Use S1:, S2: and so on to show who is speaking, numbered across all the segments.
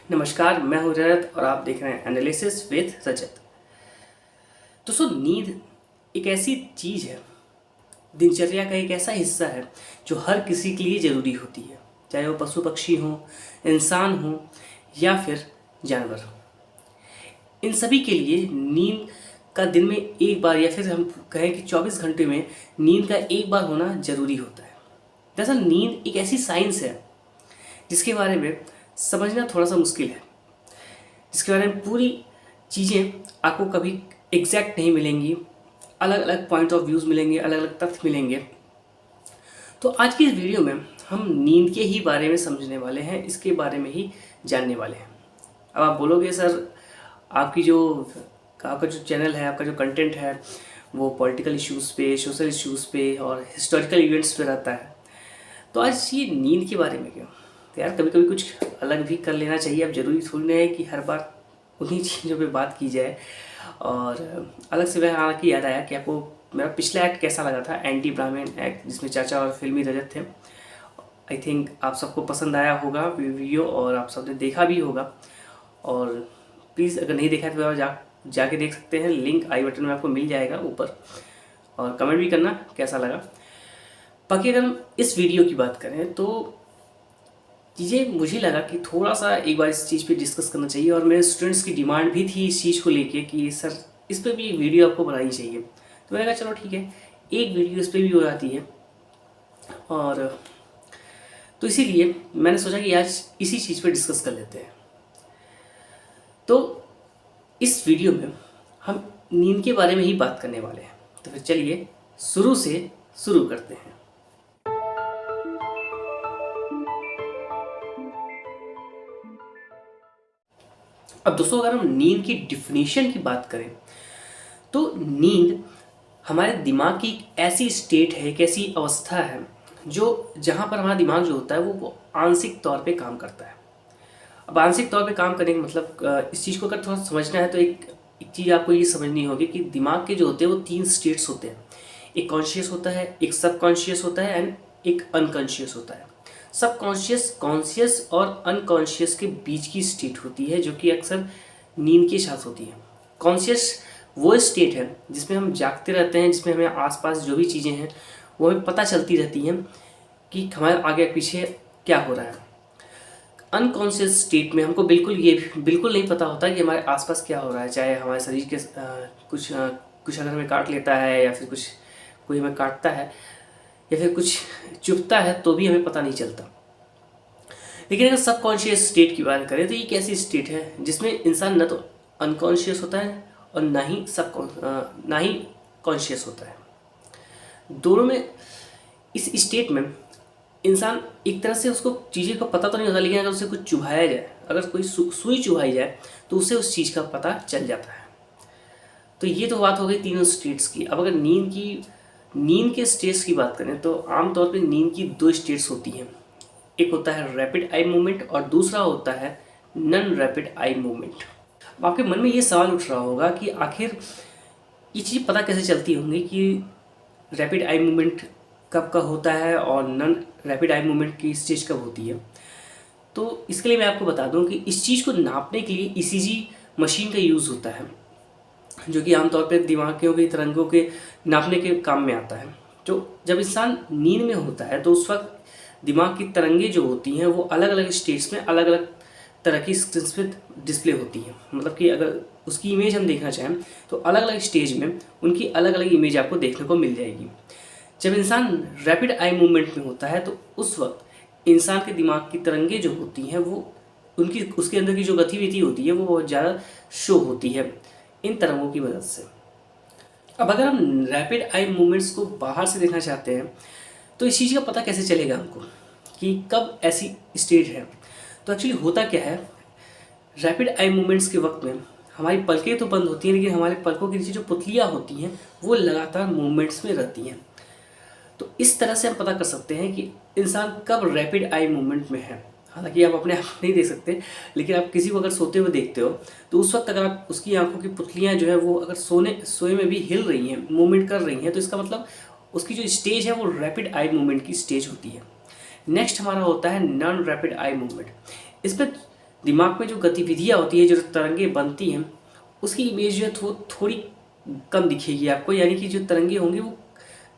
S1: नमस्कार, मैं हूं रजत और आप देख रहे हैं एनालिसिस विद रजत। दोस्तों, नींद एक ऐसी चीज़ है, दिनचर्या का एक ऐसा हिस्सा है जो हर किसी के लिए ज़रूरी होती है, चाहे वो पशु पक्षी हो, इंसान हो या फिर जानवर। इन सभी के लिए नींद का दिन में एक बार या फिर हम कहें कि 24 घंटे में नींद का एक बार होना ज़रूरी होता है। दरअसल नींद एक ऐसी साइंस है जिसके बारे में समझना थोड़ा सा मुश्किल है, जिसके बारे में पूरी चीज़ें आपको कभी एग्जैक्ट नहीं मिलेंगी, अलग अलग पॉइंट ऑफ व्यूज़ मिलेंगे, अलग अलग तथ्य मिलेंगे। तो आज की इस वीडियो में हम नींद के ही बारे में समझने वाले हैं, इसके बारे में ही जानने वाले हैं। अब आप बोलोगे सर, आपका जो चैनल है, आपका जो कंटेंट है वो पॉलिटिकल इश्यूज़ पे, सोशल इश्यूज़ पे और हिस्टोरिकल इवेंट्स पे रहता है, तो आज ये नींद के बारे में क्यों? तो यार, कभी कभी कुछ अलग भी कर लेना चाहिए। अब ज़रूरी थोड़ी ना है कि हर बार उन्हीं चीज़ों पे बात की जाए। और अलग से वह हालांकि याद आया कि आपको मेरा पिछला एक्ट कैसा लगा था, एंटी ब्राह्मण एक्ट, जिसमें चाचा और फिल्मी रजत थे। आई थिंक आप सबको पसंद आया होगा वीडियो और आप सबने देखा भी होगा। और प्लीज़ अगर नहीं देखा है तो आप जाके देख सकते हैं, लिंक आई बटन में आपको मिल जाएगा ऊपर। और कमेंट भी करना कैसा लगा। बाकी अगर हम इस वीडियो की बात करें तो चीज़ें मुझे लगा कि थोड़ा सा एक बार इस चीज़ पे डिस्कस करना चाहिए, और मेरे स्टूडेंट्स की डिमांड भी थी इस चीज़ को लेके कि सर इस पर भी एक वीडियो आपको बनानी चाहिए। तो मैंने कहा चलो ठीक है, एक वीडियो इस पर भी हो जाती है। और तो इसीलिए मैंने सोचा कि आज इसी चीज़ पे डिस्कस कर लेते हैं। तो इस वीडियो में हम नींद के बारे में ही बात करने वाले हैं, तो फिर चलिए शुरू से शुरू करते हैं। अब दोस्तों, अगर हम नींद की डिफिनीशन की बात करें तो नींद हमारे दिमाग की एक ऐसी स्टेट है, एक ऐसी अवस्था है जो जहाँ पर हमारा दिमाग जो होता है वो आंशिक तौर पे काम करता है। अब आंशिक तौर पे काम करने का मतलब, इस चीज़ को अगर थोड़ा समझना है तो एक चीज़ आपको ये समझनी होगी कि दिमाग के जो होते हैं वो 3 स्टेट्स होते हैं। एक कॉन्शियस होता है, एक सबकॉन्शियस होता है एंड एक अनकॉन्शियस होता है। सबकॉन्शियस, कॉन्शियस और अनकॉन्शियस के बीच की स्टेट होती है जो कि अक्सर नींद के साथ होती है। कॉन्शियस वो स्टेट है जिसमें हम जागते रहते हैं, जिसमें हमें आसपास जो भी चीज़ें हैं वो हमें पता चलती रहती हैं कि हमारे आगे पीछे क्या हो रहा है। अनकॉन्शियस स्टेट में हमको बिल्कुल नहीं पता होता कि हमारे आसपास क्या हो रहा है, चाहे हमारे शरीर के कुछ अगर हमें काट लेता है या फिर कोई हमें काटता है या फिर कुछ चुभता है तो भी हमें पता नहीं चलता। लेकिन अगर सबकॉन्शियस स्टेट की बात करें तो ये एक ऐसी स्टेट है जिसमें इंसान न तो अनकॉन्शियस होता है और ना ही कॉन्शियस होता है। दोनों में इस स्टेट में इंसान एक तरह से, उसको चीज़ें का पता तो नहीं होता, लेकिन अगर उसे कुछ चुभाया जाए, अगर कोई सुई चुभाई जाए तो उसे उस चीज़ का पता चल जाता है। तो ये तो बात हो गई तीनों स्टेट्स की। अब अगर नींद के स्टेट्स की बात करें तो आमतौर पे नींद की 2 स्टेट्स होती हैं। एक होता है रैपिड आई मूवमेंट और दूसरा होता है नॉन रैपिड आई मूवमेंट। अब आपके मन में ये सवाल उठ रहा होगा कि आखिर ये चीज़ पता कैसे चलती होंगी कि रैपिड आई मूवमेंट कब का होता है और नॉन रैपिड आई मूवमेंट की स्टेज कब होती है। तो इसके लिए मैं आपको बता दूं कि इस चीज़ को नापने के लिए ईसीजी मशीन का यूज़ होता है, जो कि आमतौर पर दिमाग के तरंगों के नापने के काम में आता है। तो जब इंसान नींद में होता है तो उस वक्त दिमाग की तरंगें जो होती हैं वो अलग अलग स्टेट्स में अलग अलग तरह की स्क्रीन पे डिस्प्ले होती हैं। मतलब कि अगर उसकी इमेज हम देखना चाहें तो अलग अलग स्टेज में उनकी अलग अलग इमेज आपको देखने को मिल जाएगी। जब इंसान रैपिड आई मूवमेंट में होता है तो उस वक्त इंसान के दिमाग की तरंगें जो होती हैं वो उसके अंदर की जो गतिविधि होती है वो बहुत ज़्यादा शो होती है इन तरंगों की मदद से। अब अगर हम रैपिड आई मूवमेंट्स को बाहर से देखना चाहते हैं तो इस चीज़ का पता कैसे चलेगा हमको कि कब ऐसी स्टेज है। तो एक्चुअली होता क्या है, रैपिड आई मूवमेंट्स के वक्त में हमारी पलकें तो बंद होती हैं, लेकिन हमारे पलकों के नीचे जो पुतलियाँ होती हैं वो लगातार मूवमेंट्स में रहती हैं। तो इस तरह से हम पता कर सकते हैं कि इंसान कब रैपिड आई मूवमेंट में है। हालांकि आप अपने आप नहीं देख सकते, लेकिन आप किसी को अगर सोते हुए देखते हो तो उस वक्त अगर आप उसकी आंखों की पुतलियाँ जो है वो अगर सोए में भी हिल रही हैं, मूवमेंट कर रही हैं, तो इसका मतलब उसकी जो स्टेज है वो रैपिड आई मूवमेंट की स्टेज होती है। नेक्स्ट हमारा होता है नॉन रैपिड आई मूवमेंट। इसमें दिमाग में जो गतिविधियाँ होती है, जो तरंगें बनती हैं, उसकी इमेज जो है वो थोड़ी कम दिखेगी आपको, यानी कि जो तरंगे होंगी वो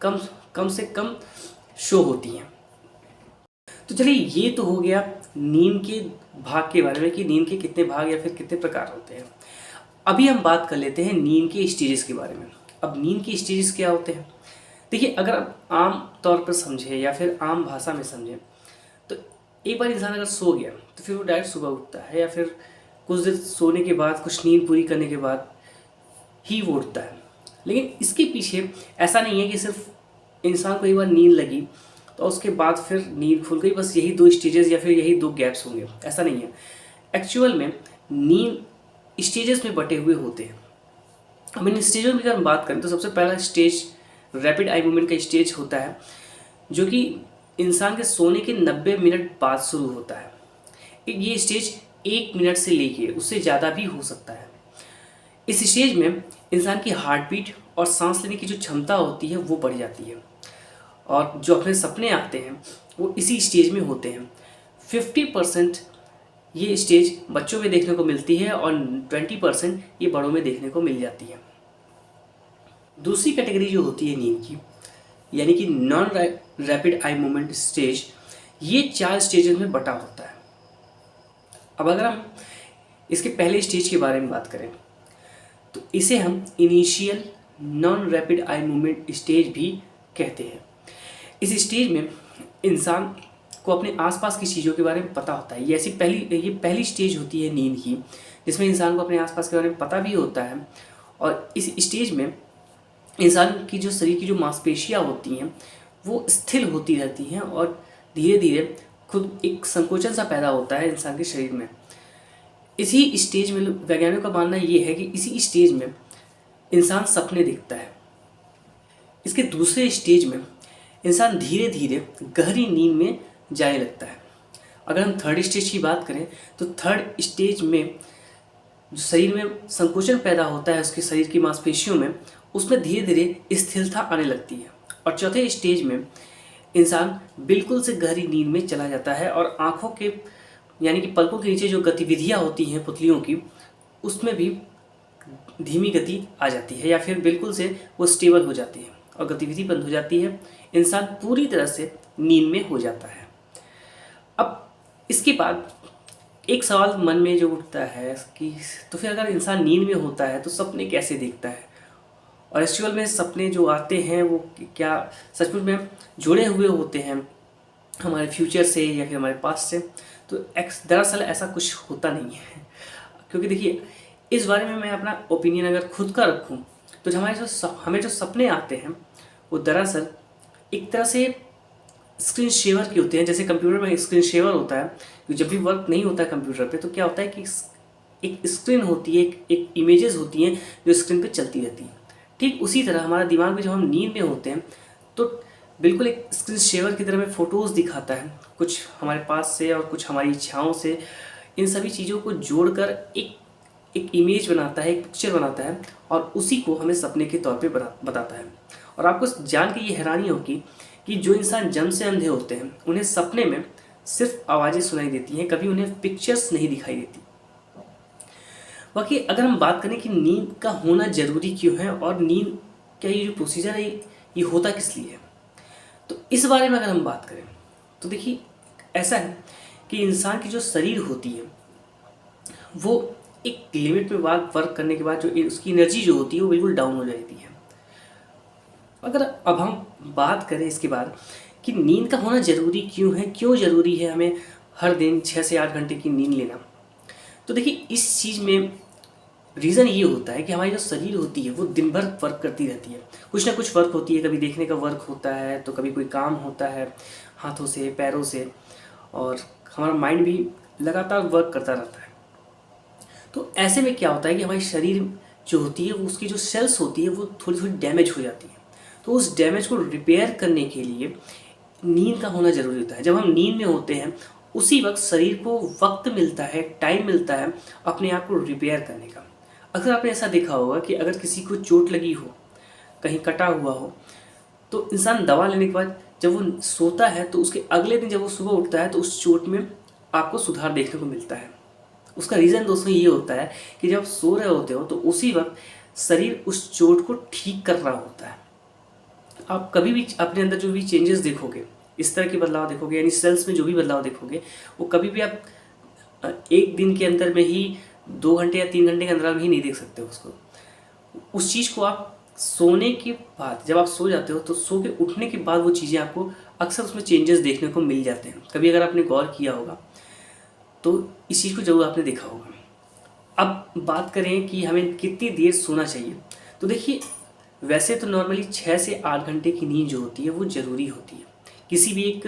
S1: कम कम से कम शो होती हैं। तो चलिए, ये तो हो गया नींद के भाग के बारे में कि नींद के कितने भाग या फिर कितने प्रकार होते हैं। अभी हम बात कर लेते हैं नींद के स्टेजेस के बारे में। अब नींद के स्टेजेस क्या होते हैं? देखिए, अगर आप आम तौर पर समझें या फिर आम भाषा में समझें, तो एक बार इंसान अगर सो गया तो फिर वो डायरेक्ट सुबह उठता है, या फिर कुछ देर सोने के बाद, कुछ नींद पूरी करने के बाद ही वो उठता है। लेकिन इसके पीछे ऐसा नहीं है कि सिर्फ इंसान को एक बार नींद लगी तो उसके बाद फिर नींद खुल गई, बस यही दो स्टेजेस या फिर यही दो गैप्स होंगे, ऐसा नहीं है। एक्चुअल में नींद स्टेजेस में बटे हुए होते हैं। अब इन स्टेजों में अगर हम बात करें तो सबसे पहला स्टेज रैपिड आई मूवमेंट का स्टेज होता है, जो कि इंसान के सोने के 90 मिनट बाद शुरू होता है। ये स्टेज 1 मिनट से लेके उससे ज़्यादा भी हो सकता है। इस स्टेज में इंसान की हार्ट बीट और सांस लेने की जो क्षमता होती है वो बढ़ जाती है, और जो अपने सपने आते हैं वो इसी स्टेज में होते हैं। 50% ये स्टेज बच्चों में देखने को मिलती है और 20% ये बड़ों में देखने को मिल जाती है। दूसरी कैटेगरी जो होती है नींद की, यानी कि non rapid eye movement stage, ये 4 स्टेजेस में बटा होता है। अब अगर हम इसके पहले स्टेज के बारे में बात करें तो इसे हम initial non rapid eye movement stage भी कहते हैं। इस स्टेज में इंसान को अपने आसपास की चीज़ों के बारे में पता होता है। ये पहली स्टेज होती है नींद की, जिसमें इंसान को अपने आसपास के बारे में पता भी होता है। और इस स्टेज में इंसान की जो शरीर की जो मांसपेशियाँ होती हैं वो स्थिर होती रहती हैं, और धीरे धीरे खुद एक संकोचन सा पैदा होता है इंसान के शरीर में। इसी स्टेज में वैज्ञानिकों का मानना ये है कि इसी स्टेज में इंसान सपने देखता है। इसके दूसरे स्टेज में इंसान धीरे धीरे गहरी नींद में जाने लगता है। अगर हम थर्ड स्टेज की बात करें तो थर्ड स्टेज में जो शरीर में संकोचन पैदा होता है उसके शरीर की मांसपेशियों में, उसमें धीरे धीरे स्थिरता आने लगती है। और चौथे स्टेज में इंसान बिल्कुल से गहरी नींद में चला जाता है, और आँखों के यानी कि पलकों के नीचे जो गतिविधियाँ होती हैं पुतलियों की, उसमें भी धीमी गति आ जाती है, या फिर बिल्कुल से वो स्टेबल हो जाती है और गतिविधि बंद हो जाती है। इंसान पूरी तरह से नींद में हो जाता है। अब इसके बाद एक सवाल मन में जो उठता है कि तो फिर अगर इंसान नींद में होता है तो सपने कैसे देखता है, और एक्चुअल में सपने जो आते हैं वो क्या सचमुच में जुड़े हुए होते हैं हमारे फ्यूचर से या फिर हमारे पास्ट से? तो दरअसल ऐसा कुछ होता नहीं है। क्योंकि देखिए, इस बारे में मैं अपना ओपिनियन अगर खुद का रखूं तो हमें जो सपने आते हैं वो दरअसल एक तरह से स्क्रीन शेवर के होते हैं। जैसे कंप्यूटर में स्क्रीन शेवर होता है, कि जब भी वर्क नहीं होता है कंप्यूटर पे तो क्या होता है कि एक स्क्रीन होती है, एक इमेजेस होती हैं जो स्क्रीन पे चलती रहती हैं। ठीक उसी तरह हमारा दिमाग में जब हम नींद में होते हैं तो बिल्कुल एक स्क्रीन शेवर की तरह में फ़ोटोज़ दिखाता है, कुछ हमारे पास से और कुछ हमारी इच्छाओं से। इन सभी चीज़ों को जोड़कर एक इमेज बनाता है, एक पिक्चर बनाता है, और उसी को हमें सपने के तौर पे बताता है। और आपको जान के ये हैरानी होगी कि जो इंसान जन्म से अंधे होते हैं उन्हें सपने में सिर्फ आवाज़ें सुनाई देती हैं, कभी उन्हें पिक्चर्स नहीं दिखाई देती। बाकी अगर हम बात करें कि नींद का होना ज़रूरी क्यों है, और नींद क्या ये जो प्रोसीजर है ये होता किस लिए है, तो इस बारे में अगर हम बात करें तो देखिए, ऐसा है कि इंसान की जो शरीर होती है वो एक लिमिट में वर्क करने के बाद जो उसकी एनर्जी जो होती है वो बिल्कुल डाउन हो जाती है। अगर अब हम बात करें इसके बाद कि नींद का होना ज़रूरी क्यों है, क्यों ज़रूरी है हमें हर दिन 6 से 8 घंटे की नींद लेना, तो देखिए इस चीज़ में रीज़न ये होता है कि हमारी जो शरीर होती है वो दिन भर वर्क करती रहती है। कुछ ना कुछ वर्क होती है, कभी देखने का वर्क होता है तो कभी कोई काम होता है हाथों से पैरों से, और हमारा माइंड भी लगातार वर्क करता रहता है। तो ऐसे में क्या होता है कि हमारी शरीर जो होती है वो उसकी जो सेल्स होती है वो थोड़ी थोड़ी डैमेज हो जाती है। तो उस डैमेज को रिपेयर करने के लिए नींद का होना ज़रूरी होता है। जब हम नींद में होते हैं उसी वक्त शरीर को वक्त मिलता है, टाइम मिलता है अपने आप को रिपेयर करने का। अक्सर आपने ऐसा देखा होगा कि अगर किसी को चोट लगी हो, कहीं कटा हुआ हो, तो इंसान दवा लेने के बाद जब वो सोता है तो उसके अगले दिन जब वो सुबह उठता है तो उस चोट में आपको सुधार देखने को मिलता है। उसका रीज़न दोस्तों ये होता है कि जब आप सो रहे होते हो तो उसी वक्त शरीर उस चोट को ठीक कर रहा होता है। आप कभी भी अपने अंदर जो भी चेंजेस देखोगे, इस तरह के बदलाव देखोगे, यानी सेल्स में जो भी बदलाव देखोगे, वो कभी भी आप एक दिन के अंदर में ही 2 घंटे या 3 घंटे के अंदर में ही नहीं देख सकते हो उसको। उस चीज़ को आप सोने के बाद, जब आप सो जाते हो तो सो के उठने के बाद वो चीज़ें आपको अक्सर उसमें चेंजेस देखने को मिल जाते हैं। कभी अगर आपने गौर किया होगा तो इस चीज़ को जरूर आपने देखा होगा। अब बात करें कि हमें कितनी देर सोना चाहिए, तो देखिए वैसे तो नॉर्मली 6 से 8 घंटे की नींद जो होती है वो ज़रूरी होती है किसी भी एक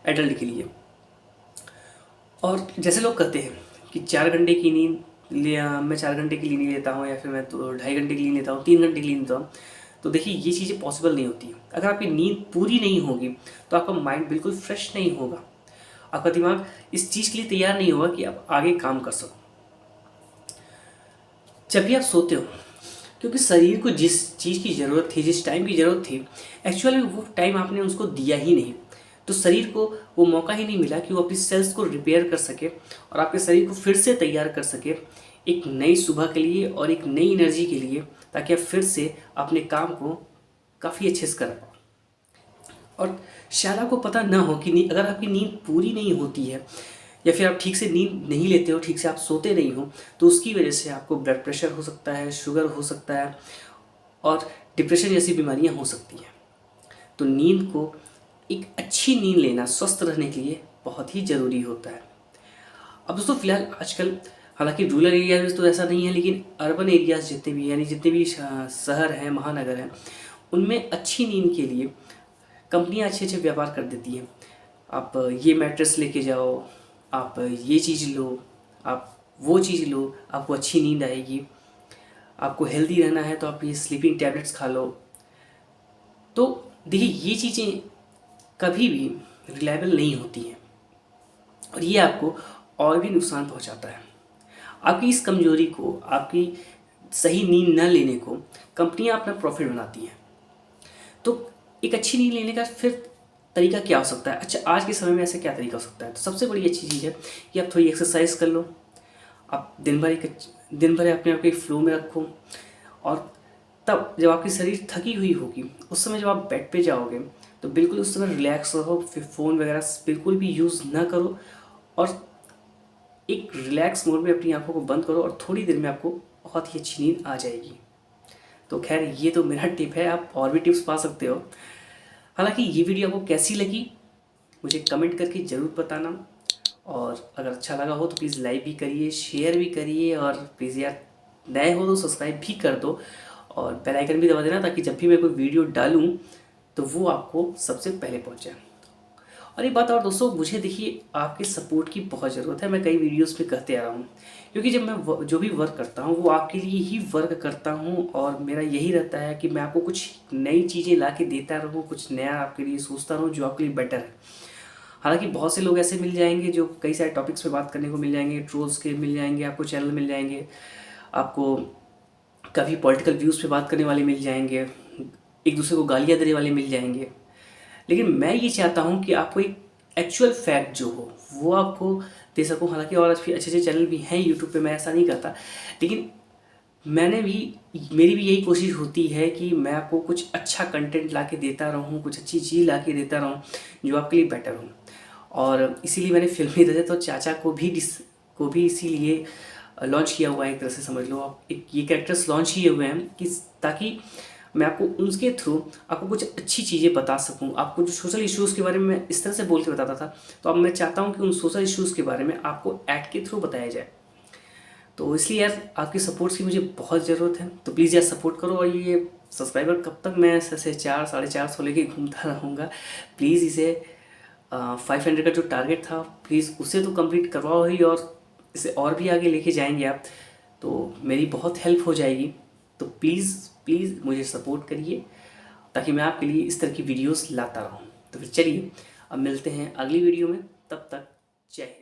S1: एडल्ट के लिए। और जैसे लोग कहते हैं कि 4 घंटे की नींद मैं 4 घंटे की नींद लेता हूँ, या फिर मैं तो 2.5 घंटे की नींद लेता हूँ, 3 घंटे की नींद लेता हूँ, तो देखिए ये चीज़ें पॉसिबल नहीं होती। अगर आपकी नींद पूरी नहीं होगी तो आपका माइंड बिल्कुल फ्रेश नहीं होगा, आपका दिमाग इस चीज़ के लिए तैयार नहीं होगा कि आप आगे काम कर सको। जब भी आप सोते हो, क्योंकि शरीर को जिस चीज़ की ज़रूरत थी, जिस टाइम की ज़रूरत थी, एक्चुअली वो टाइम आपने उसको दिया ही नहीं, तो शरीर को वो मौका ही नहीं मिला कि वो अपनी सेल्स को रिपेयर कर सके और आपके शरीर को फिर से तैयार कर सके एक नई सुबह के लिए और एक नई एनर्जी के लिए, ताकि आप फिर से अपने काम को काफ़ी अच्छे से कर पाओ। और शायद आपको पता ना हो कि अगर आपकी नींद पूरी नहीं होती है या फिर आप ठीक से नींद नहीं लेते हो, ठीक से आप सोते नहीं हो, तो उसकी वजह से आपको ब्लड प्रेशर हो सकता है, शुगर हो सकता है और डिप्रेशन जैसी बीमारियां हो सकती हैं। तो नींद को, एक अच्छी नींद लेना स्वस्थ रहने के लिए बहुत ही ज़रूरी होता है। अब दोस्तों फिलहाल आजकल, हालांकि रूरल एरिया में तो ऐसा नहीं है, लेकिन अर्बन एरियाज जितने भी, यानी जितने भी शहर हैं, महानगर हैं, उनमें अच्छी नींद के लिए कंपनियां अच्छे अच्छे व्यापार कर देती हैं। आप ये मैट्रेस लेके जाओ, आप ये चीज़ लो, आप वो चीज़ लो, आपको अच्छी नींद आएगी। आपको हेल्दी रहना है तो आप ये स्लीपिंग टैबलेट्स खा लो। तो देखिए ये चीज़ें कभी भी रिलायबल नहीं होती हैं और ये आपको और भी नुकसान पहुंचाता है। आपकी इस कमजोरी को, आपकी सही नींद न लेने को कंपनियां अपना प्रॉफिट बनाती हैं। तो एक अच्छी नींद लेने का फिर तरीका क्या हो सकता है? अच्छा, आज के समय में ऐसे क्या तरीका हो सकता है? तो सबसे बड़ी अच्छी चीज़ है कि आप थोड़ी एक्सरसाइज कर लो। आप दिन भर अपने आप को एक फ्लो में रखो, और तब जब आपकी शरीर थकी हुई होगी उस समय जब आप बेड पे जाओगे तो बिल्कुल उस समय रिलैक्स रहो, फिर फ़ोन वगैरह बिल्कुल भी यूज़ ना करो और एक रिलैक्स मोड में अपनी आंखों को बंद करो और थोड़ी देर में आपको बहुत ही अच्छी नींद आ जाएगी। तो खैर ये तो मेरा टिप है, आप और भी टिप्स पा सकते हो। हालांकि ये वीडियो आपको कैसी लगी मुझे कमेंट करके ज़रूर बताना, और अगर अच्छा लगा हो तो प्लीज़ लाइक भी करिए, शेयर भी करिए, और प्लीज़ यार नए हो तो सब्सक्राइब भी कर दो और बेल आइकन भी दबा देना, ताकि जब भी मैं कोई वीडियो डालूँ तो वो आपको सबसे पहले पहुँचे। और एक बात और दोस्तों, मुझे देखिए आपके सपोर्ट की बहुत ज़रूरत है। मैं कई वीडियोस में कहते आ रहा हूँ, क्योंकि जब मैं जो भी वर्क करता हूँ वो आपके लिए ही वर्क करता हूँ, और मेरा यही रहता है कि मैं आपको कुछ नई चीज़ें ला के देता रहूँ, कुछ नया आपके लिए सोचता रहूँ जो आपके लिए बेटर है। हालांकि बहुत से लोग ऐसे मिल जाएंगे जो कई सारे टॉपिक्स पे बात करने को मिल जाएंगे, ट्रोल्स के मिल जाएंगे, आपको चैनल मिल जाएंगे, आपको कभी पॉलिटिकल व्यूज़ पे बात करने वाले मिल जाएंगे, एक दूसरे को गालियाँ देने वाले मिल जाएंगे। लेकिन मैं ये चाहता हूँ कि आपको एक एक्चुअल फैक्ट जो हो वो आपको दे सकूँ। हालांकि और अच्छे अच्छे चैनल भी हैं यूट्यूब पे, मैं ऐसा नहीं करता, लेकिन मेरी भी यही कोशिश होती है कि मैं आपको कुछ अच्छा कंटेंट ला के देता रहूँ, कुछ अच्छी चीज़ ला के देता रहूँ जो आपके लिए बेटर हो। और इसीलिए मैंने फिल्मी रजत तो चाचा को भी इसीलिए लॉन्च किया हुआ है। एक तरह से समझ लो आप, एक ये कैरेक्टर्स लॉन्च किए हुए हैं कि ताकि मैं आपको उनके थ्रू आपको कुछ अच्छी चीज़ें बता सकूं। आपको जो सोशल इश्यूज़ के बारे में मैं इस तरह से बोल के बताता था, तो अब मैं चाहता हूं कि उन सोशल इश्यूज़ के बारे में आपको ऐड के थ्रू बताया जाए। तो इसलिए यार आपकी सपोर्ट्स की मुझे बहुत ज़रूरत है, तो प्लीज़ यार सपोर्ट करो। और ये सब्सक्राइबर कब तक मैं ऐसे 400-450 लेके घूमता रहूँगा? प्लीज़ इसे 500 का जो टारगेट था प्लीज़ उसे तो कंप्लीट करवाओ ही, और इसे और भी आगे लेके जाएंगे आप तो मेरी बहुत हेल्प हो जाएगी। तो प्लीज़ प्लीज़ मुझे सपोर्ट करिए ताकि मैं आपके लिए इस तरह की वीडियोस लाता रहूँ। तो फिर चलिए अब मिलते हैं अगली वीडियो में, तब तक जय हिंद।